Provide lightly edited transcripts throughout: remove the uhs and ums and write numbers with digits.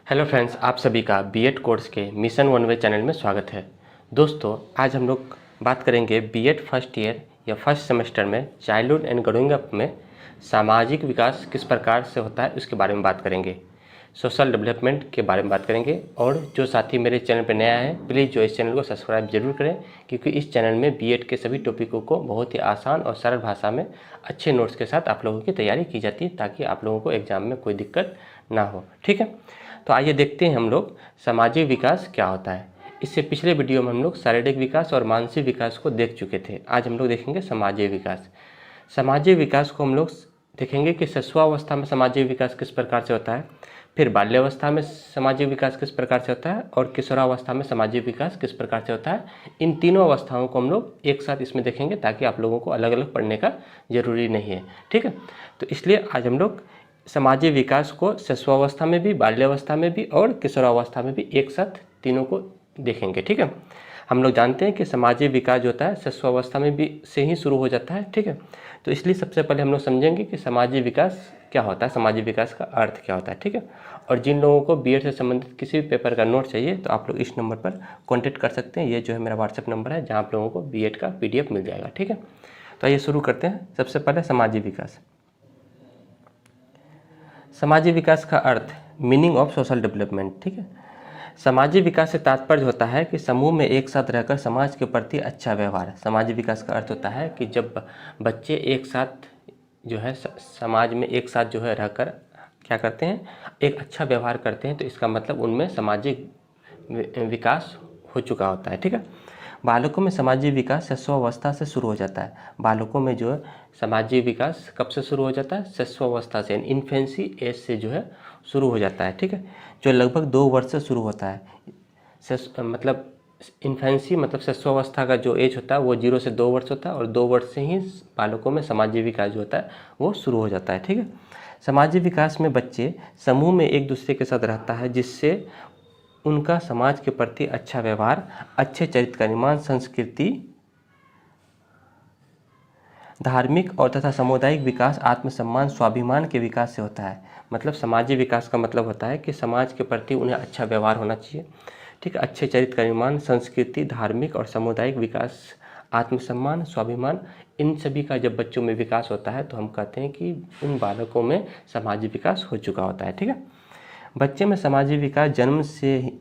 Hello friends, आप सभी का बीएड कोर्स के मिशन वन वे चैनल में स्वागत है। दोस्तों, आज हम लोग बात करेंगे बीएड फर्स्ट ईयर या फर्स्ट सेमेस्टर में चाइल्डहुड एंड ग्रोइंग अप में सामाजिक विकास किस प्रकार से होता है उसके बारे में बात करेंगे। सोशल डेवलपमेंट के बारे में बात करेंगे। और जो साथी मेरे चैनल पर नया है, प्लीज़ जो इस चैनल को सब्सक्राइब जरूर करें, क्योंकि इस चैनल में बीएड के सभी टॉपिकों को बहुत ही आसान और सरल भाषा में अच्छे नोट्स के साथ आप लोगों की तैयारी की जाती है, ताकि आप लोगों को एग्जाम में कोई दिक्कत ना हो। ठीक है, तो आइए देखते हैं हम लोग सामाजिक विकास क्या होता है। इससे पिछले वीडियो में हम लोग शारीरिक विकास और मानसिक विकास को देख चुके थे। आज हम लोग देखेंगे सामाजिक विकास। सामाजिक विकास को हम लोग देखेंगे कि शिशुआवस्था में सामाजिक विकास किस प्रकार से होता है, फिर बाल्यावस्था में सामाजिक विकास किस प्रकार से होता है, और किशोरावस्था में सामाजिक विकास किस प्रकार से होता है। इन तीनों अवस्थाओं को हम लोग एक साथ इसमें देखेंगे, ताकि आप लोगों को अलग अलग पढ़ने का ज़रूरी नहीं है। ठीक है, तो इसलिए आज हम लोग सामाजिक विकास को शिशुआवस्था में भी, बाल्यावस्था में भी और किशोरावस्था में भी एक साथ तीनों को देखेंगे। ठीक है, हम लोग जानते हैं कि सामाजिक विकास जो होता है शिशुआवस्था में भी से ही शुरू हो जाता है। ठीक है, तो इसलिए सबसे पहले हम लोग समझेंगे कि सामाजिक विकास क्या होता है, सामाजिक विकास का अर्थ क्या होता है। ठीक है, और जिन लोगों को बीएड से संबंधित किसी भी पेपर का नोट चाहिए तो आप लोग इस नंबर पर कॉन्टेक्ट कर सकते हैं। ये जो है मेरा व्हाट्सएप नंबर है, जहाँ आप लोगों को बीएड का पीडीएफ मिल जाएगा। ठीक है, तो आइए शुरू करते हैं। सबसे पहले सामाजिक विकास। सामाजिक विकास का अर्थ, मीनिंग ऑफ सोशल डेवलपमेंट। ठीक है, सामाजिक विकास से तात्पर्य होता है कि समूह में एक साथ रहकर समाज के प्रति अच्छा व्यवहार। सामाजिक विकास का अर्थ होता है कि जब बच्चे एक साथ जो है समाज में एक साथ जो है रहकर क्या करते हैं, एक अच्छा व्यवहार करते हैं, तो इसका मतलब उनमें सामाजिक विकास हो चुका होता है। ठीक है, बालकों में सामाजिक विकास शिशुअवस्था से शुरू हो जाता है। बालकों में जो है सामाजिक विकास कब से शुरू हो जाता है, शिशुअवस्था से, इन्फेंसी एज से जो है शुरू हो जाता है। ठीक है, जो लगभग 2 वर्ष से शुरू होता है। मतलब इन्फेंसी मतलब शिशुअवस्था का जो एज होता है वो 0 से 2 वर्ष होता है, और 2 वर्ष से ही बालकों में सामाजिक विकास जो होता है वो शुरू हो जाता है। ठीक है, सामाजिक विकास में बच्चे समूह में एक दूसरे के साथ रहता है, जिससे उनका समाज के प्रति अच्छा व्यवहार, अच्छे चरित्र का निर्माण, संस्कृति, धार्मिक और तथा सामुदायिक विकास, आत्मसम्मान, स्वाभिमान के विकास से होता है। मतलब सामाजिक विकास का मतलब होता है कि समाज के प्रति उन्हें अच्छा व्यवहार होना चाहिए। ठीक है, अच्छे चरित्र का निर्माण, संस्कृति, धार्मिक और सामुदायिक विकास, आत्मसम्मान, स्वाभिमान, इन सभी का जब बच्चों में विकास होता है तो हम कहते हैं कि उन बालकों में सामाजिक विकास हो चुका होता है। ठीक है, बच्चे में सामाजिक विकास जन्म से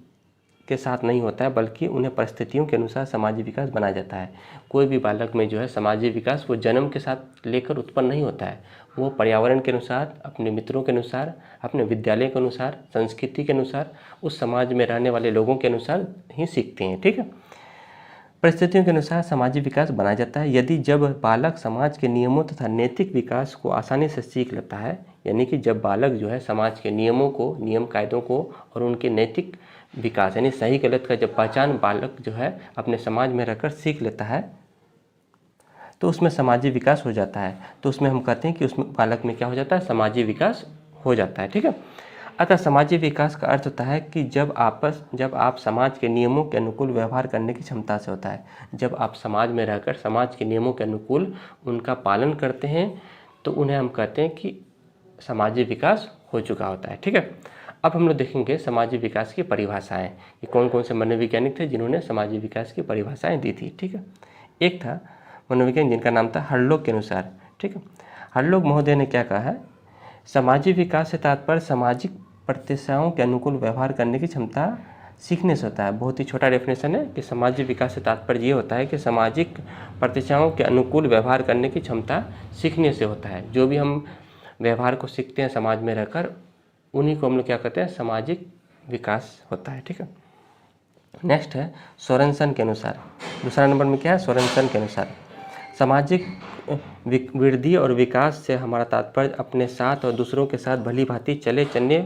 के साथ नहीं होता है, बल्कि उन्हें परिस्थितियों के अनुसार सामाजिक विकास बनाया जाता है। कोई भी बालक में जो है सामाजिक विकास वो जन्म के साथ लेकर उत्पन्न नहीं होता है। वो पर्यावरण के अनुसार, अपने मित्रों के अनुसार, अपने विद्यालय के अनुसार, संस्कृति के अनुसार, उस समाज में रहने वाले लोगों के अनुसार ही सीखते हैं। ठीक है, परिस्थितियों के अनुसार सामाजिक विकास बनाया जाता है। यदि जब बालक समाज के नियमों तथा नैतिक विकास को आसानी से सीख लेता है, यानी कि जब बालक जो है समाज के नियमों को, नियम कायदों को और उनके नैतिक विकास यानी सही गलत का जब पहचान बालक जो है अपने समाज में रहकर सीख लेता है, तो उसमें सामाजिक विकास हो जाता है। तो उसमें हम कहते हैं कि उसमें बालक में क्या हो जाता है, सामाजिक विकास हो जाता है। ठीक है, अतः सामाजिक विकास का अर्थ होता है कि जब आप समाज के नियमों के अनुकूल व्यवहार करने की क्षमता से होता है। जब आप समाज में रहकर समाज के नियमों के अनुकूल उनका पालन करते हैं, तो उन्हें हम कहते हैं कि सामाजिक विकास हो चुका होता है। ठीक है, अब हम लोग देखेंगे सामाजिक विकास की परिभाषाएं कि कौन कौन से मनोवैज्ञानिक थे जिन्होंने सामाजिक विकास की परिभाषाएं दी थी। ठीक है, एक था मनोवैज्ञानिक जिनका नाम था हरलोग के अनुसार। ठीक है, हरलोग महोदय ने क्या कहा है, सामाजिक विकास से तात्पर्य सामाजिक प्रत्याशाओं के अनुकूल व्यवहार करने की क्षमता सीखने से होता है। बहुत ही छोटा डेफिनेशन है कि सामाजिक विकास से तात्पर्य ये होता है कि सामाजिक प्रत्याशाओं के अनुकूल व्यवहार करने की क्षमता सीखने से होता है। जो भी हम व्यवहार को सीखते हैं समाज में रहकर, उन्हीं को हम लोग क्या कहते हैं, सामाजिक विकास होता है। ठीक है, नेक्स्ट है सोरेनसन के अनुसार। दूसरा नंबर में क्या है, सोरेनसन के अनुसार सामाजिक वृद्धि और विकास से हमारा तात्पर्य अपने साथ और दूसरों के साथ भली भांति चलने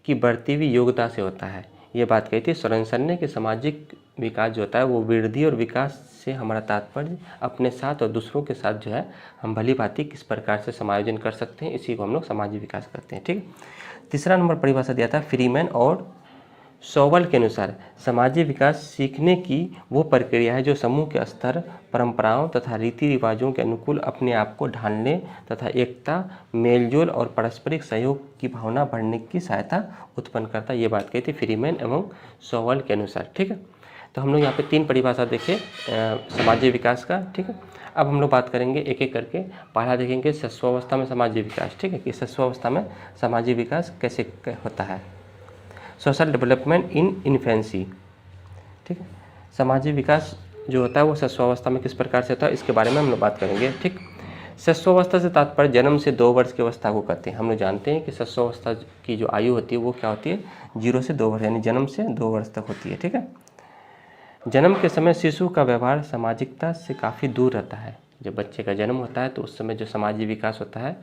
की बढ़ती हुई योग्यता से होता है। ये बात कही थी सोरेनसन ने कि सामाजिक विकास जो होता है वो वृद्धि और विकास से हमारा तात्पर्य अपने साथ और दूसरों के साथ जो है हम भली भांति किस प्रकार से समायोजन कर सकते हैं, इसी को हम लोग सामाजिक विकास करते हैं। ठीक है, तीसरा नंबर परिभाषा दिया था फ्रीमैन और सोवल के अनुसार सामाजिक विकास सीखने की वो प्रक्रिया है जो समूह के स्तर, परंपराओं तथा रीति रिवाजों के अनुकूल अपने आप को ढालने तथा एकता, मेलजोल और पारस्परिक सहयोग की भावना बढ़ने की सहायता उत्पन्न करता है। ये बात कही थी फ्रीमैन एवं सोवल के अनुसार। ठीक है, तो हम लोग यहाँ पे 3 परिभाषा देखे सामाजिक विकास का। ठीक है, अब हम लोग बात करेंगे एक एक करके। पहला देखेंगे शिशुअवस्था में सामाजिक विकास। ठीक है, कि शिशुअवस्था में सामाजिक विकास कैसे होता है। Social development in infancy. ठीक है, सामाजिक विकास जो होता है वो शिशुअवस्था में किस प्रकार से होता है, इसके बारे में हम लोग बात करेंगे। ठीक, शिशुअवस्था से तात्पर्य जन्म से 2 वर्ष की अवस्था को कहते हैं। हम लोग जानते हैं कि शिशुअवस्था की जो आयु होती है वो क्या होती है, 0 से 2 वर्ष, यानी जन्म से 2 वर्ष तक होती है। ठीक है, जन्म के समय शिशु का व्यवहार सामाजिकता से काफ़ी दूर रहता है। जब बच्चे का जन्म होता है तो उस समय जो सामाजिक विकास होता है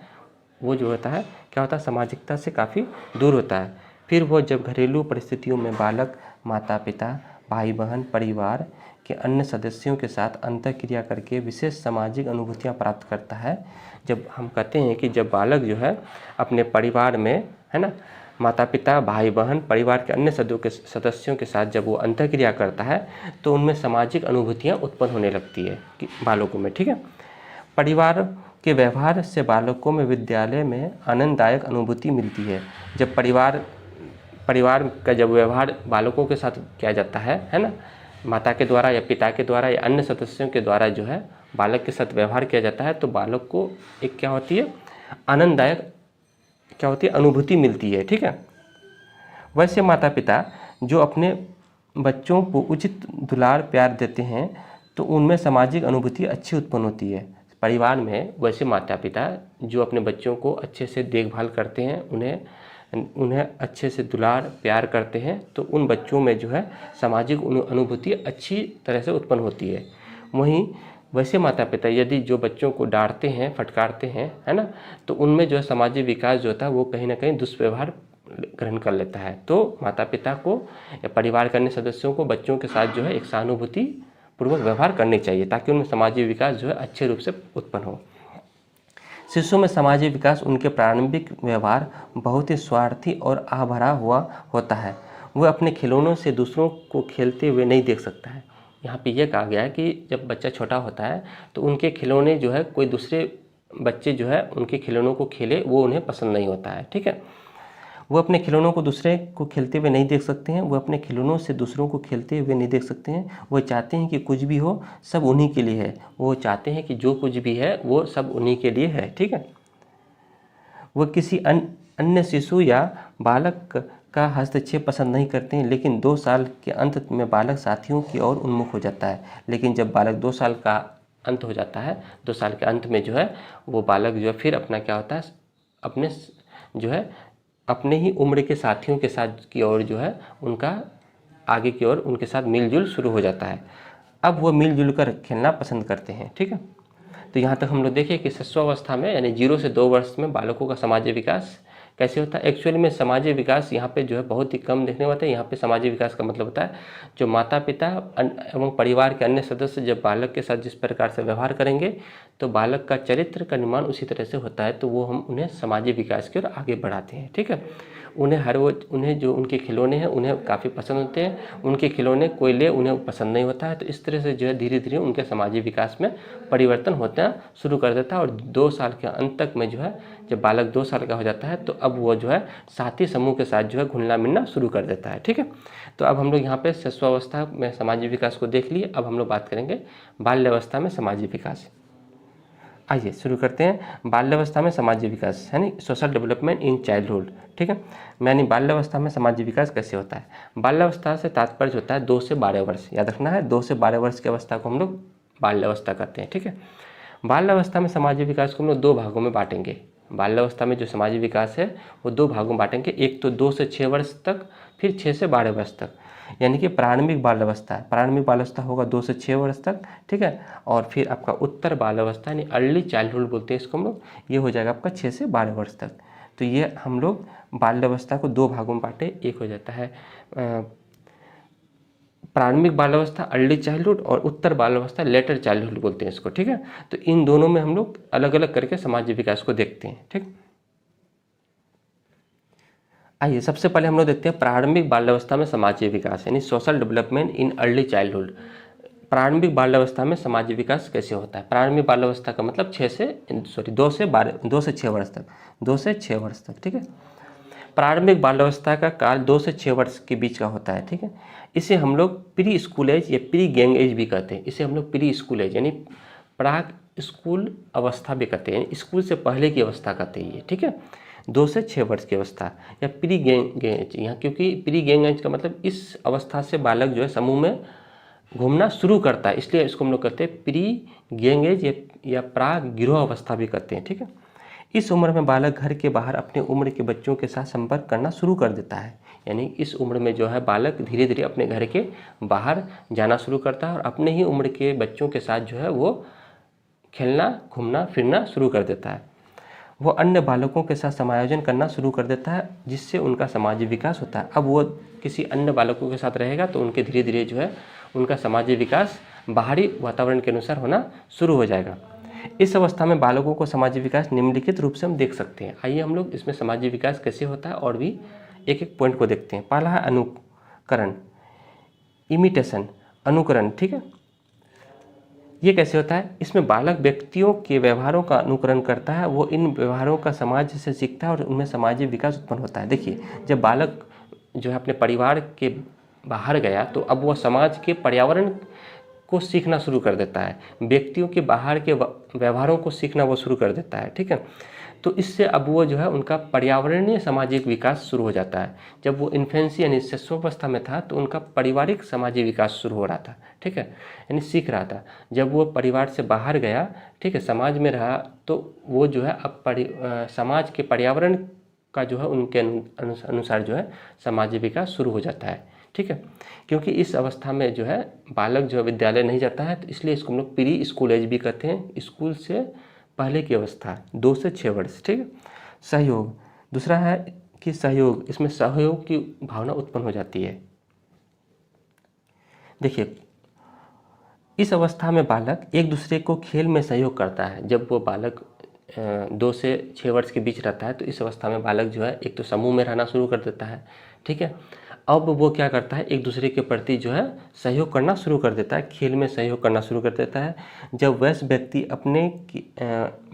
वो जो होता है क्या होता है, सामाजिकता से काफ़ी दूर होता है। फिर वो जब घरेलू परिस्थितियों में बालक माता पिता, भाई बहन, परिवार के अन्य सदस्यों के साथ अंतःक्रिया करके विशेष सामाजिक अनुभूतियाँ प्राप्त करता है। जब हम कहते हैं कि जब बालक जो है अपने परिवार में, है ना, माता पिता, भाई बहन, परिवार के अन्य सदस्यों के साथ जब वो अंतःक्रिया करता है तो उनमें सामाजिक अनुभूतियाँ उत्पन्न होने लगती है कि बालकों में। ठीक है, परिवार के व्यवहार से बालकों में विद्यालय में आनंददायक अनुभूति मिलती है। जब परिवार का जब व्यवहार बालकों के साथ किया जाता है ना, माता के द्वारा या पिता के द्वारा या अन्य सदस्यों के द्वारा जो है बालक के साथ व्यवहार किया जाता है तो बालक को एक क्या होती है, आनंददायक क्या होती है, अनुभूति मिलती है। ठीक है, वैसे माता पिता जो अपने बच्चों को उचित दुलार प्यार देते हैं तो उनमें सामाजिक अनुभूति अच्छी उत्पन्न होती है। परिवार में वैसे माता पिता जो अपने बच्चों को अच्छे से देखभाल करते हैं, उन्हें अच्छे से दुलार प्यार करते हैं तो उन बच्चों में जो है सामाजिक अनुभूति अच्छी तरह से उत्पन्न होती है। वहीं वैसे माता पिता यदि जो बच्चों को डांटते हैं, फटकारते हैं, है ना, तो उनमें जो है सामाजिक विकास जो होता है वो कहीं ना कहीं दुष्व्यवहार ग्रहण कर लेता है। तो माता पिता को या परिवार के अन्य सदस्यों को बच्चों के साथ जो है एक सहानुभूति पूर्वक व्यवहार करनी चाहिए ताकि उनमें सामाजिक विकास जो है अच्छे रूप से उत्पन्न हो। शिशु में सामाजिक विकास उनके प्रारंभिक व्यवहार बहुत ही स्वार्थी और आहभरा हुआ होता है। वह अपने खिलौनों से दूसरों को खेलते हुए नहीं देख सकता है। यहाँ पे यह कहा गया है कि जब बच्चा छोटा होता है तो उनके खिलौने जो है कोई दूसरे बच्चे जो है उनके खिलौनों को खेले वो उन्हें पसंद नहीं होता है। ठीक है, वो अपने खिलौनों को दूसरे को खेलते हुए नहीं देख सकते हैं, वो अपने खिलौनों से दूसरों को खेलते हुए नहीं देख सकते हैं। वो चाहते हैं कि कुछ भी हो सब उन्हीं के लिए है। वो चाहते हैं कि जो कुछ भी है वो सब उन्हीं के लिए है। ठीक है, वो किसी अन्य शिशु या बालक का हस्तक्षेप पसंद नहीं करते हैं। लेकिन 2 साल के अंत में बालक साथियों की ओर उन्मुख हो जाता है। लेकिन जब बालक 2 साल का अंत हो जाता है, 2 साल के अंत में जो है वो बालक जो है फिर अपना क्या होता है, अपने जो है अपने ही उम्र के साथियों के साथ की ओर जो है उनका आगे की ओर उनके साथ मिलजुल शुरू हो जाता है। अब वो मिलजुल कर खेलना पसंद करते हैं। ठीक है, तो यहाँ तक हम लोग देखें कि शिशुअवस्था में यानी 0 से 2 वर्ष में बालकों का सामाजिक विकास कैसे होता है। एक्चुअली में सामाजिक विकास यहाँ पे जो है बहुत ही कम देखने को आता है। यहाँ पे सामाजिक विकास का मतलब होता है जो माता पिता एवं परिवार के अन्य सदस्य जब बालक के साथ जिस प्रकार से व्यवहार करेंगे तो बालक का चरित्र का निर्माण उसी तरह से होता है। तो वो हम उन्हें सामाजिक विकास की ओर आगे बढ़ाते हैं। ठीक है, उन्हें जो उनके खिलौने हैं उन्हें काफ़ी पसंद होते हैं, उनके खिलौने कोई ले उन्हें पसंद नहीं होता है। तो इस तरह से जो है धीरे धीरे उनके सामाजिक विकास में परिवर्तन होता शुरू कर देता है। और 2 साल के अंत तक में जो है जब बालक 2 साल का हो जाता है तो अब वो जो है साथी समूह के साथ जो है घुलना मिलना शुरू कर देता है। ठीक है, तो अब हम लोग यहाँ पे शिशुअवस्था में सामाजिक विकास को देख लिए। अब हम लोग बात करेंगे बाल्यावस्था में सामाजिक विकास। आइए शुरू करते हैं। बाल्यावस्था में सामाजिक विकास यानी सोशल डेवलपमेंट इन चाइल्डहुड। ठीक है, यानी बाल्यावस्था में सामाजिक विकास कैसे होता है। बाल्यावस्था से तात्पर्य होता है 2 से 12 वर्ष। याद रखना है, 2 से 12 वर्ष की अवस्था को हम लोग बाल्यावस्था कहते हैं। ठीक है, बाल्यावस्था में सामाजिक विकास को हम लोग 2 भागों में बांटेंगे। बाल्यावस्था में जो सामाजिक विकास है वो 2 भागों में बांटेंगे। एक तो 2 से 6 वर्ष तक, फिर 6 से 12 वर्ष तक, यानी कि प्रारंभिक बाल्यावस्था। प्रारंभिक बाल्यावस्था होगा 2 से 6 वर्ष तक। ठीक है, और फिर आपका उत्तर बाल्यावस्था यानी अर्ली चाइल्डहुड बोलते हैं इसको हम लोग, ये हो जाएगा आपका 6 से 12 वर्ष तक। तो ये हम लोग बाल्यावस्था को 2 भागों में बांटे। एक हो जाता है प्रारंभिक बाल्यावस्था अर्ली चाइल्डहुड और उत्तर बाल्यावस्था लेटर चाइल्डहुड बोलते हैं इसको। ठीक है, तो इन दोनों में हम लोग अलग अलग करके सामाजिक विकास को देखते हैं। ठीक, आइए सबसे पहले हम लोग देखते हैं प्रारंभिक बाल्यावस्था में समाजीय विकास यानी social development in early childhood. प्रारंभिक बाल्यावस्था में समाजीय विकास कैसे होता है। प्रारंभिक बाल्यावस्था का मतलब 2 से 6 वर्ष तक, 2 से 6 वर्ष तक, ठीक है। प्रारंभिक बाल्यावस्था का काल 2 से 6 वर्ष के बीच का होता है, ठीक है। इसे हम लोग प्री स्कूल एज या प्री गैंग एज भी कहते हैं। इसे हम लोग प्री स्कूल एज यानी प्राक स्कूल अवस्था भी कहते हैं, स्कूल से पहले की अवस्था कहते हैं ये, ठीक है। 2 से 6 वर्ष की अवस्था या प्री गैंग एज, यहाँ क्योंकि प्री गैंग एज का मतलब इस अवस्था से बालक जो है समूह में घूमना शुरू करता है, इसलिए इसको हम लोग कहते हैं प्री गैंग एज या प्राक गिरोह अवस्था भी कहते हैं, ठीक है। इस उम्र में बालक घर के बाहर अपने उम्र के बच्चों के साथ संपर्क करना शुरू कर देता है, यानी इस उम्र में जो है बालक धीरे धीरे अपने घर के बाहर जाना शुरू करता है और अपने ही उम्र के बच्चों के साथ जो है वो खेलना घूमना फिरना शुरू कर देता है। वो अन्य बालकों के साथ समायोजन करना शुरू कर देता है, जिससे उनका सामाजिक विकास होता है। अब वो किसी अन्य बालकों के साथ रहेगा तो उनके धीरे धीरे जो है उनका सामाजिक विकास बाहरी वातावरण के अनुसार होना शुरू हो जाएगा। इस अवस्था में बालकों को सामाजिक विकास निम्नलिखित रूप से हम देख सकते हैं। आइए हम लोग इसमें सामाजिक विकास कैसे होता है और भी एक एक पॉइंट को देखते हैं। पहला है अनुकरण, इमिटेशन, अनुकरण, ठीक है। ये कैसे होता है। इसमें बालक व्यक्तियों के व्यवहारों का अनुकरण करता है, वो इन व्यवहारों का समाज से सीखता है और उनमें सामाजिक विकास उत्पन्न होता है। देखिए, जब बालक जो है अपने परिवार के बाहर गया तो अब वह समाज के पर्यावरण को सीखना शुरू कर देता है, व्यक्तियों के बाहर के व्यवहारों को सीखना वो शुरू कर देता है, ठीक है। तो इससे अब वो जो है उनका पर्यावरणीय सामाजिक विकास शुरू हो जाता है। जब वो इन्फेंसी यानी शिशुअवस्था में था तो उनका पारिवारिक सामाजिक विकास शुरू हो रहा था, ठीक है, यानी सीख रहा था। जब वो परिवार से बाहर गया, ठीक है, समाज में रहा, तो वो जो है अब समाज के पर्यावरण का जो है उनके अनुसार जो है सामाजिक विकास शुरू हो जाता है, ठीक है। क्योंकि इस अवस्था में जो है बालक जो है विद्यालय नहीं जाता है, तो इसलिए इसको हम लोग प्री स्कूल एज भी कहते हैं, स्कूल से पहले की अवस्था, 2 से 6 वर्ष, ठीक है। सहयोग, दूसरा है कि सहयोग, इसमें सहयोग की भावना उत्पन्न हो जाती है। देखिए, इस अवस्था में बालक एक दूसरे को खेल में सहयोग करता है। जब वो बालक 2 से 6 वर्ष के बीच रहता है तो इस अवस्था में बालक जो है एक तो समूह में रहना शुरू कर देता है, ठीक है। अब वो क्या करता है, एक दूसरे के प्रति जो है सहयोग करना शुरू कर देता है, खेल में सहयोग करना शुरू कर देता है। जब वयस्क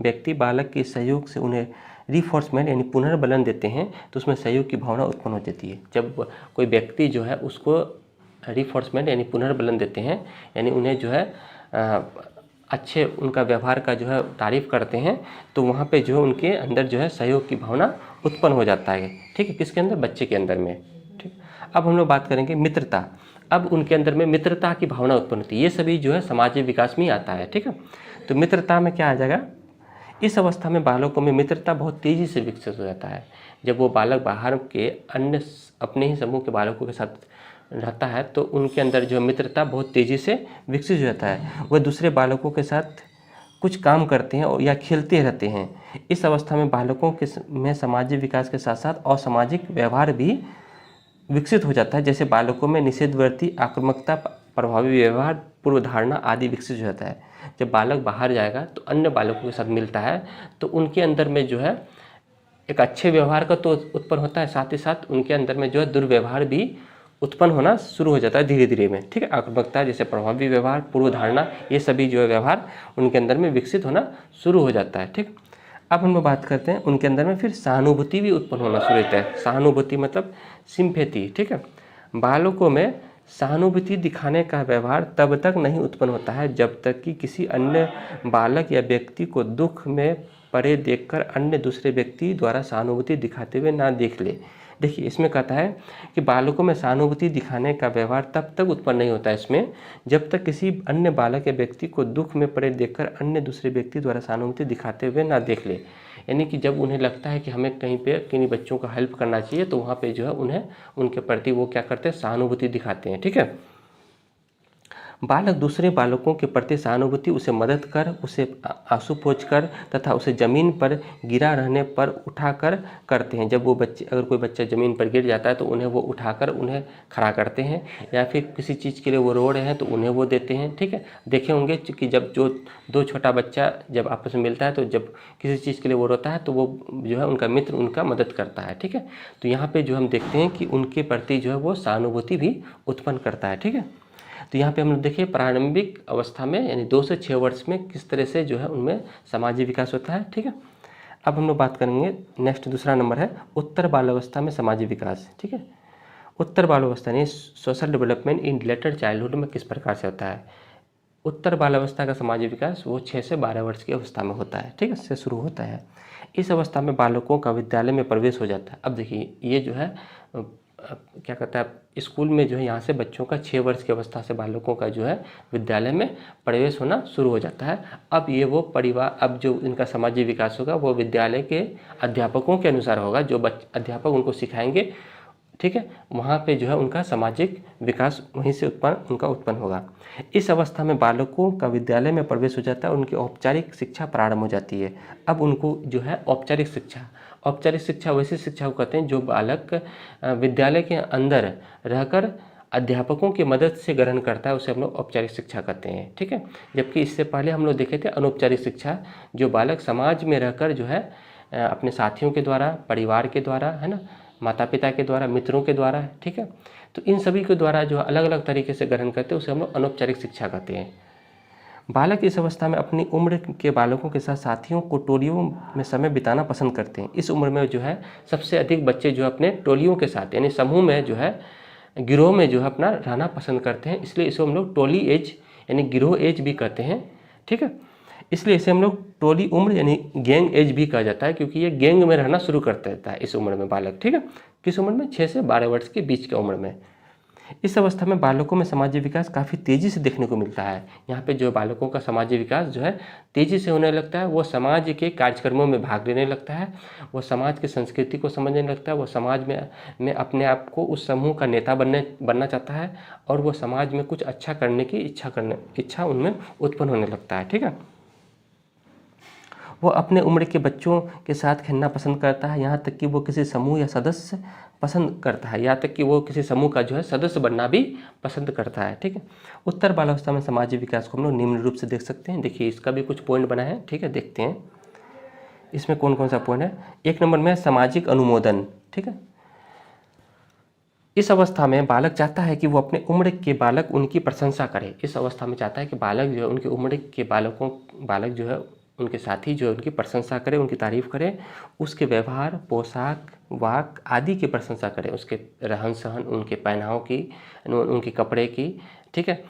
व्यक्ति बालक के सहयोग से उन्हें रिफोर्समेंट यानी पुनर्बलन देते हैं तो उसमें सहयोग की भावना उत्पन्न हो जाती है। जब कोई व्यक्ति जो है उसको रिफोर्समेंट यानी पुनर्बलन देते हैं, यानी उन्हें जो है अच्छे उनका व्यवहार का जो है तारीफ़ करते हैं, तो वहाँ पे जो है उनके अंदर जो है सहयोग की भावना उत्पन्न हो जाता है, ठीक है, किसके अंदर, बच्चे के अंदर में, ठीक। अब हम लोग बात करेंगे मित्रता। अब उनके अंदर में मित्रता की भावना उत्पन्न होती है, ये सभी जो है सामाजिक विकास में आता है, ठीक है। तो मित्रता में क्या आ जाएगा, इस अवस्था में बालकों में मित्रता बहुत तेज़ी से विकसित हो जाता है। जब वो बालक बाहर के अन्य अपने ही समूह के बालकों के साथ रहता है तो उनके अंदर जो मित्रता बहुत तेज़ी से विकसित हो जाता है। वह दूसरे बालकों के साथ कुछ काम करते हैं या खेलते रहते हैं। इस अवस्था में बालकों के में सामाजिक विकास के साथ साथ असामाजिक व्यवहार भी विकसित हो जाता है। जैसे बालकों में निषेधवर्ती, आक्रामकता, प्रभावी व्यवहार, पूर्वधारणा आदि विकसित हो जाता है। जब बालक बाहर जाएगा तो अन्य बालकों के साथ मिलता है तो उनके अंदर में जो है एक अच्छे व्यवहार का तो उत्पन्न होता है, साथ ही साथ उनके अंदर में जो है दुर्व्यवहार भी उत्पन्न होना शुरू हो जाता है धीरे धीरे में, ठीक है। आक्रामकता, जैसे प्रभावी व्यवहार, पूर्वधारणा, ये सभी जो है व्यवहार उनके अंदर में विकसित होना शुरू हो जाता है, ठीक। अब हम लोग बात करते हैं उनके अंदर में फिर सहानुभूति भी उत्पन्न होना शुरू होता है। सहानुभूति मतलब सिंपैथी, ठीक है। बालकों में सहानुभूति दिखाने का व्यवहार तब तक नहीं उत्पन्न होता है जब तक कि किसी अन्य बालक या व्यक्ति को दुख में पड़े देखकर अन्य दूसरे व्यक्ति द्वारा सहानुभूति दिखाते हुए ना देख ले। देखिए, इसमें कहता है कि बालकों में सहानुभूति दिखाने का व्यवहार तब तक उत्पन्न नहीं होता है इसमें जब तक किसी अन्य बालक या व्यक्ति को दुख में पड़े देखकर अन्य दूसरे व्यक्ति द्वारा सहानुभूति दिखाते हुए ना देख ले। यानी कि जब उन्हें लगता है कि हमें कहीं पे किन्हीं बच्चों का हेल्प करना चाहिए तो वहाँ पे जो है उन्हें उनके प्रति वो क्या करते हैं, सहानुभूति दिखाते हैं, ठीक है। बालक दूसरे बालकों के प्रति सहानुभूति, उसे मदद कर, उसे आंसू पोंछ कर तथा उसे ज़मीन पर गिरा रहने पर उठाकर करते हैं। जब वो बच्चे, अगर कोई बच्चा ज़मीन पर गिर जाता है तो उन्हें वो उठाकर उन्हें खड़ा करते हैं, या फिर किसी चीज़ के लिए वो रो रहे हैं तो उन्हें वो देते हैं। ठीक है, देखे होंगे कि जब जो दो छोटा बच्चा जब आपस में मिलता है तो जब किसी चीज़ के लिए वो रोता है तो वो जो है उनका मित्र उनका मदद करता है। ठीक है, तो यहाँ पे जो हम देखते हैं कि उनके प्रति जो है वो सहानुभूति भी उत्पन्न करता है। ठीक है, तो यहाँ पे हम लोग देखिए प्रारंभिक अवस्था में यानी 2 से 6 वर्ष में किस तरह से जो है उनमें सामाजिक विकास होता है। ठीक है, अब हम लोग बात करेंगे नेक्स्ट, दूसरा नंबर है उत्तर बाल्यावस्था में सामाजिक विकास। ठीक है, उत्तर बाल्यावस्था यानी social development in letter childhood में किस प्रकार से होता है। उत्तर बाल्यावस्था का सामाजिक विकास वो 6 से 12 वर्ष की अवस्था में होता है। ठीक है, इससे शुरू होता है। इस अवस्था में बालकों का विद्यालय में प्रवेश हो जाता है। अब देखिए ये जो है क्या कहता है, स्कूल में जो है यहाँ से बच्चों का 6 वर्ष की अवस्था से बालकों का जो है विद्यालय में प्रवेश होना शुरू हो जाता है। अब ये वो परिवार, अब जो इनका सामाजिक विकास होगा वो विद्यालय के अध्यापकों के अनुसार होगा, जो अध्यापक उनको सिखाएंगे। ठीक है, वहाँ पे जो है उनका सामाजिक विकास वहीं से उनका उत्पन्न होगा। इस अवस्था में बालकों का विद्यालय में प्रवेश हो जाता है और उनकी औपचारिक शिक्षा प्रारंभ हो जाती है। अब उनको जो है औपचारिक शिक्षा वैसी शिक्षा को कहते हैं जो बालक विद्यालय के अंदर रहकर अध्यापकों की मदद से ग्रहण करता है, उसे हम लोग औपचारिक शिक्षा कहते हैं। ठीक है, जबकि इससे पहले हम लोग देखे थे अनौपचारिक शिक्षा, जो बालक समाज में रहकर जो है अपने साथियों के द्वारा, परिवार के द्वारा, है ना, माता पिता के द्वारा, मित्रों के द्वारा। ठीक है, तो इन सभी के द्वारा जो अलग अलग तरीके से ग्रहण करते हैं उसे हम लोग अनौपचारिक शिक्षा कहते हैं। बालक इस अवस्था में अपनी उम्र के बालकों के साथ साथियों को टोलियों में समय बिताना पसंद करते हैं। इस उम्र में जो है सबसे अधिक बच्चे जो अपने टोलियों के साथ यानी समूह में जो है गिरोह में जो है अपना रहना पसंद करते हैं, इसलिए इसे हम लोग टोली एज यानी गिरोह एज भी कहते हैं। ठीक है, इसलिए इसे हम लोग टोली उम्र यानी गैंग एज भी कहा जाता है, क्योंकि ये गैंग में रहना शुरू कर देता है इस उम्र में बालक। ठीक है, किस उम्र में, 6 से 12 वर्ष के बीच की उम्र में। इस अवस्था में बालकों में सामाजिक विकास काफ़ी तेज़ी से देखने को मिलता है। यहाँ पे जो बालकों का सामाजिक विकास जो है तेज़ी से होने लगता है। वो समाज के कार्यक्रमों में भाग लेने लगता है, वो समाज की संस्कृति को समझने लगता है, वो समाज में अपने आप को उस समूह का नेता बनना चाहता है, और वो समाज में कुछ अच्छा करने की इच्छा उनमें उत्पन्न होने लगता है। ठीक है, वो अपने उम्र के बच्चों के साथ खेलना पसंद करता है, यहाँ तक कि वो किसी समूह या सदस्य पसंद करता है, यहाँ तक कि वो किसी समूह का जो है सदस्य बनना भी पसंद करता है। ठीक है, उत्तर बाल्यावस्था में सामाजिक विकास को हम लोग निम्न रूप से देख सकते हैं। देखिए इसका भी कुछ पॉइंट बना है। ठीक है, देखते हैं इसमें कौन कौन सा पॉइंट है। 1 नंबर में सामाजिक अनुमोदन। ठीक है, इस अवस्था में बालक चाहता है कि वो अपने उम्र के बालक उनकी प्रशंसा करे। इस अवस्था में चाहता है कि बालक जो है उनकी उम्र के बालक जो है उनके साथी जो है उनकी प्रशंसा करे, उनकी तारीफ़ करे, उसके व्यवहार, पोशाक, वाक आदि की प्रशंसा करे, उसके रहन सहन, उनके पहनाव की, उनके कपड़े की। ठीक है,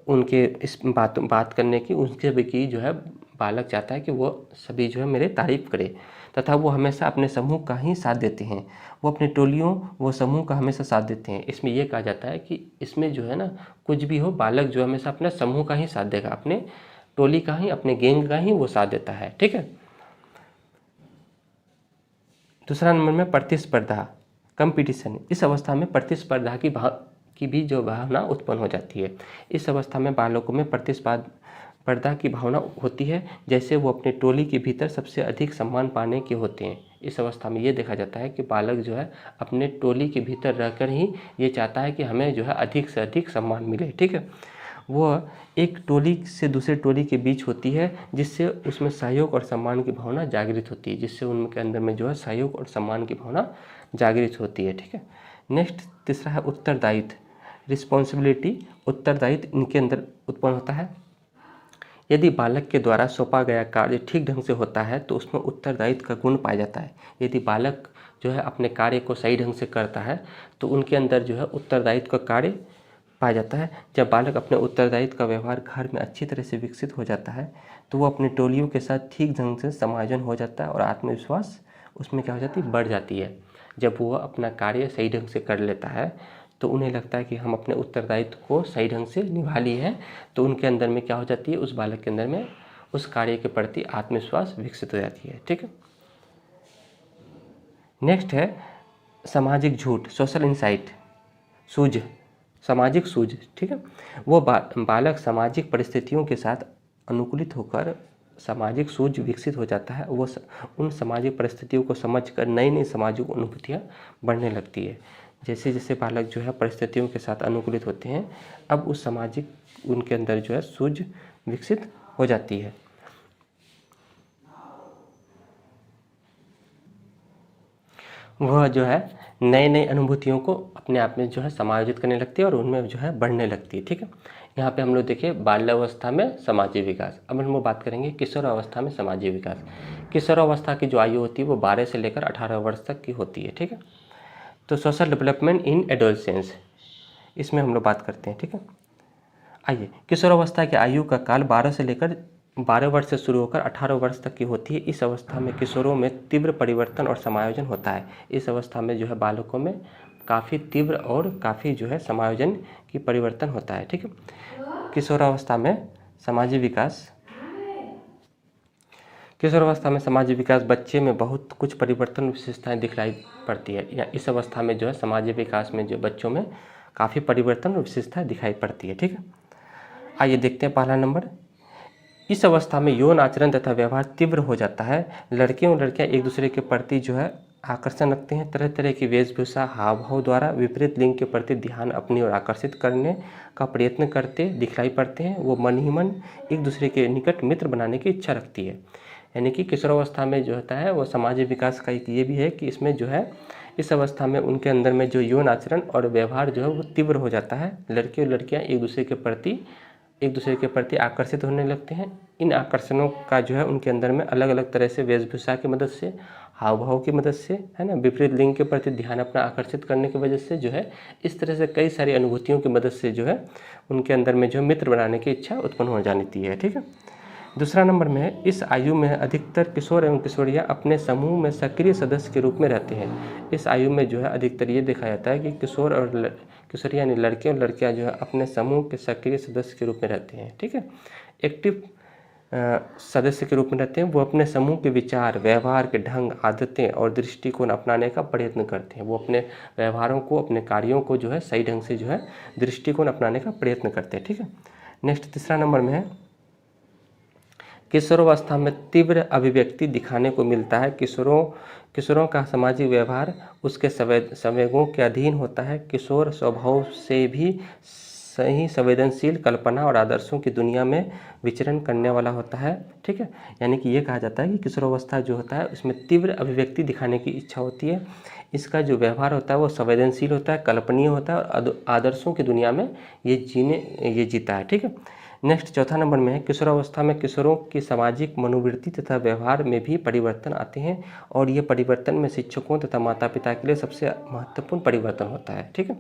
उनके इस बात करने की, उनके भी की जो है बालक चाहता है कि वो सभी जो है मेरे तारीफ़ करे, तथा वो हमेशा अपने समूह का ही साथ देते हैं। वो अपने टोलियों वो समूह का हमेशा साथ देते हैं। इसमें यह कहा जाता है कि इसमें जो है ना कुछ भी हो, बालक जो हमेशा अपने समूह का ही साथ देगा, अपने टोली का ही, अपने गैंग का ही वो साथ देता है। ठीक है, दूसरा नंबर में प्रतिस्पर्धा, कंपटीशन। इस अवस्था में प्रतिस्पर्धा की भी जो भावना उत्पन्न हो जाती है। इस अवस्था में बालकों में प्रतिस्पर्धा की भावना होती है, जैसे वो अपने टोली के भीतर सबसे अधिक सम्मान पाने के होते हैं। इस अवस्था में ये देखा जाता है कि बालक जो है अपने टोली के भीतर रहकर ही ये चाहता है कि हमें जो है अधिक से अधिक सम्मान मिले। ठीक है, वो एक टोली से दूसरे टोली के बीच होती है, जिससे उसमें सहयोग और सम्मान की भावना जागृत होती है, जिससे उनके अंदर में जो है सहयोग और सम्मान की भावना जागृत होती है। ठीक है, नेक्स्ट तीसरा है उत्तरदायित्व, रिस्पॉन्सिबिलिटी। उत्तरदायित्व इनके अंदर उत्पन्न होता है। यदि बालक के द्वारा सौंपा गया कार्य ठीक ढंग से होता है तो उसमें उत्तरदायित्व का गुण पाया जाता है। यदि बालक जो है अपने कार्य को सही ढंग से करता है तो उनके अंदर जो है उत्तरदायित्व का कार्य पाया जाता है। जब बालक अपने उत्तरदायित्व का व्यवहार घर में अच्छी तरह से विकसित हो जाता है तो वो अपने टोलियों के साथ ठीक ढंग से समायोजन हो जाता है और आत्मविश्वास उसमें क्या हो जाती है, बढ़ जाती है। जब वो अपना कार्य सही ढंग से कर लेता है तो उन्हें लगता है कि हम अपने उत्तरदायित्व को सही ढंग से निभा लिए हैं, तो उनके अंदर में क्या हो जाती है, उस बालक के अंदर में उस कार्य के प्रति आत्मविश्वास विकसित हो जाती है। ठीक है, नेक्स्ट है सामाजिक झूठ, सोशल इनसाइट, सूझ। सामाजिक सूझ, ठीक है, वो बालक सामाजिक परिस्थितियों के साथ अनुकूलित होकर सामाजिक सूझ विकसित हो जाता है। वो उन सामाजिक परिस्थितियों को समझकर नई नई सामाजिक अनुभूतियाँ बढ़ने लगती है। जैसे जैसे बालक जो है परिस्थितियों के साथ अनुकूलित होते हैं, अब उस सामाजिक उनके अंदर जो है सूझ विकसित हो जाती है। वह जो है नए नए अनुभूतियों को अपने आप में जो है समायोजित करने लगती है और उनमें जो है बढ़ने लगती है, ठीक है। यहाँ पे हम लोग देखिए बाल्यावस्था में सामाजिक विकास। अब हम लोग बात करेंगे किशोरावस्था में सामाजिक विकास। किशोरावस्था की जो आयु होती है वो 12 से लेकर 18 वर्ष तक की होती है, ठीक है। तो सोशल डेवलपमेंट इन एडोलसेंस, इसमें हम लोग बात करते हैं, ठीक है। आइए, किशोरावस्था की आयु का काल 12 वर्ष से शुरू होकर 18 वर्ष तक की होती है। इस अवस्था में किशोरों में तीव्र परिवर्तन और समायोजन होता है। इस अवस्था में जो है बालकों में काफ़ी तीव्र और काफ़ी जो है समायोजन की परिवर्तन होता है, ठीक है। किशोरावस्था में सामाजिक विकास, किशोरावस्था में सामाजिक विकास बच्चे में बहुत कुछ परिवर्तन विशेषताएं दिखलाई पड़ती है। या इस अवस्था में जो है सामाजिक विकास में जो बच्चों में काफ़ी परिवर्तन और विशेषताएं दिखाई पड़ती है, ठीक है। आइए देखते हैं पहला नंबर। इस अवस्था में यौन आचरण तथा व्यवहार तीव्र हो जाता है। लड़के और लड़कियां एक दूसरे के प्रति जो है आकर्षण रखते हैं। तरह तरह की वेशभूषा, हाव भाव द्वारा विपरीत लिंग के प्रति ध्यान अपनी ओर आकर्षित करने का प्रयत्न करते दिखलाई पड़ते हैं। वो मन ही मन एक दूसरे के निकट मित्र बनाने की इच्छा रखती है। यानी कि किशोरावस्था में जो होता है वो सामाजिक विकास का एक ये भी है कि इसमें जो है इस अवस्था में उनके अंदर में जो यौन आचरण और व्यवहार जो है वो तीव्र हो जाता है। लड़के और लड़कियां एक दूसरे के प्रति आकर्षित होने लगते हैं। इन आकर्षणों का जो है उनके अंदर में अलग अलग तरह से वेशभूषा की मदद से, हाव भाव की मदद से, है ना, विपरीत लिंग के प्रति ध्यान अपना आकर्षित करने की वजह से जो है इस तरह से कई सारी अनुभूतियों की मदद से जो है उनके अंदर में जो मित्र बनाने की इच्छा उत्पन्न हो जाती है, ठीक है। दूसरा नंबर में है, इस आयु में अधिकतर किशोर एवं किशोरियाँ अपने समूह में सक्रिय सदस्य के रूप में रहते हैं। इस आयु में जो है अधिकतर ये देखा जाता है कि किशोर और किशोरियाँ यानी लड़के और लड़कियाँ जो है अपने समूह के सक्रिय सदस्य के रूप में रहते हैं, ठीक है। एक्टिव सदस्य के रूप में रहते हैं। वो अपने समूह के विचार, व्यवहार के ढंग, आदतें और दृष्टिकोण अपनाने का प्रयत्न करते हैं। वो अपने व्यवहारों को, अपने कार्यों को जो है सही ढंग से जो है दृष्टिकोण अपनाने का प्रयत्न करते हैं, ठीक है। नेक्स्ट तीसरा नंबर में है, किशोरावस्था में तीव्र अभिव्यक्ति दिखाने को मिलता है। किशोरों का सामाजिक व्यवहार उसके संवेगों के अधीन होता है। किशोर स्वभाव से भी सही संवेदनशील, कल्पना और आदर्शों की दुनिया में विचरण करने वाला होता है, ठीक है। यानी कि ये कहा जाता है कि किशोरावस्था जो होता है उसमें तीव्र अभिव्यक्ति दिखाने की इच्छा होती है। इसका जो व्यवहार होता है वो संवेदनशील होता है, कल्पनीय होता है और आदर्शों की दुनिया में ये जीता है, ठीक है। नेक्स्ट चौथा नंबर में है, किशोरावस्था में किशोरों की सामाजिक मनोवृत्ति तथा व्यवहार में भी परिवर्तन आते हैं और ये परिवर्तन में शिक्षकों तथा माता पिता के लिए सबसे महत्वपूर्ण परिवर्तन होता है, ठीक है।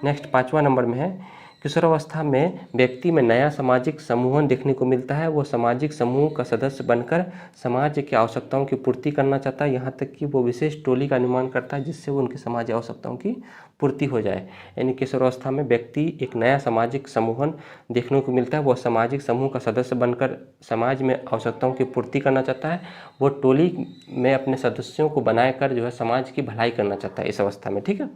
नेक्स्ट पाँचवा नंबर में है, किशोरावस्था में व्यक्ति में नया सामाजिक समूहन देखने को मिलता है। वो सामाजिक समूह का सदस्य बनकर समाज की आवश्यकताओं की पूर्ति करना चाहता है। यहाँ तक कि वो विशेष टोली का निर्माण करता है जिससे वो उनकी सामाजिक आवश्यकताओं की पूर्ति हो जाए। यानी किशोरावस्था में व्यक्ति एक नया सामाजिक समूहन देखने को मिलता है। वो सामाजिक समूह का सदस्य बनकर समाज में आवश्यकताओं की पूर्ति करना चाहता है। वो टोली में अपने सदस्यों को बनाकर जो है समाज की भलाई करना चाहता है इस अवस्था में, ठीक है।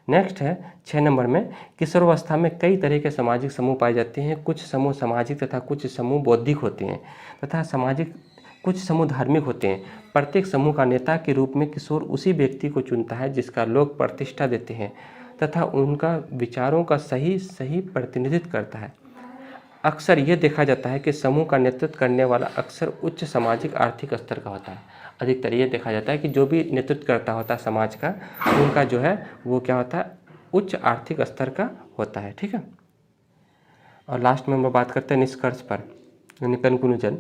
नेक्स्ट है 6 नंबर में, किशोरावस्था में कई तरह के सामाजिक समूह पाए जाते हैं। कुछ समूह सामाजिक तथा कुछ समूह बौद्धिक होते हैं तथा कुछ समूह धार्मिक होते हैं। प्रत्येक समूह का नेता के रूप में किशोर उसी व्यक्ति को चुनता है जिसका लोग प्रतिष्ठा देते हैं तथा उनका विचारों का सही प्रतिनिधित्व करता है। अक्सर यह देखा जाता है कि समूह का नेतृत्व करने वाला अक्सर उच्च सामाजिक आर्थिक स्तर का होता है। अधिकतर ये देखा जाता है कि जो भी नेतृत्व करता होता है समाज का, उनका जो है वो क्या होता है, उच्च आर्थिक स्तर का होता है, ठीक है। और लास्ट में हम लोग बात करते हैं निष्कर्ष पर, यानी कंक्लूजन।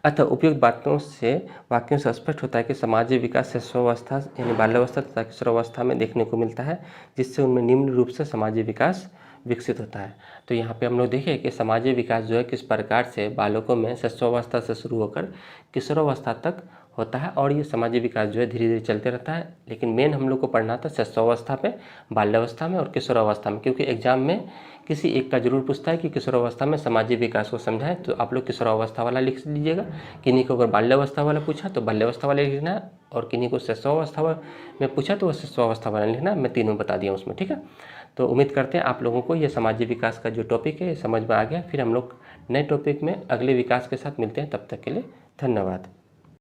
अतः उपयुक्त वाक्यों से स्पष्ट होता है कि सामाजिक विकास शिशुअवस्था यानी बाल्यावस्था तथा किशोरावस्था में देखने को मिलता है, जिससे उनमें निम्न रूप से सामाजिक विकास विकसित होता है। तो यहाँ पे हम लोग देखें कि सामाजिक विकास जो है किस प्रकार से बालकों में शिशुअवस्था से शुरू होकर किशोरावस्था तक होता है और ये सामाजिक विकास जो है धीरे धीरे चलते रहता है। लेकिन मेन हम लोग को पढ़ना था शिशुअवस्था में, बाल्यावस्था में और किशोरावस्था में, क्योंकि एग्जाम में किसी एक का जरूर पूछता है कि किशोरावस्था में सामाजिक विकास को समझाएं, तो आप लोग किशोरावस्था वाला लिख लीजिएगा। किन्हीं को अगर बाल्यावस्था वाला पूछा तो बाल्यावस्था वाला लिखना है, और किन्हीं को शिशुअवस्था में पूछा तो वो शिशुअवस्था वाला लिखना। मैं तीनों बता दिया उसमें, ठीक है। तो उम्मीद करते हैं आप लोगों को ये सामाजिक विकास का जो टॉपिक है ये समझ में आ गया। फिर हम लोग नए टॉपिक में अगले विकास के साथ मिलते हैं, तब तक के लिए धन्यवाद।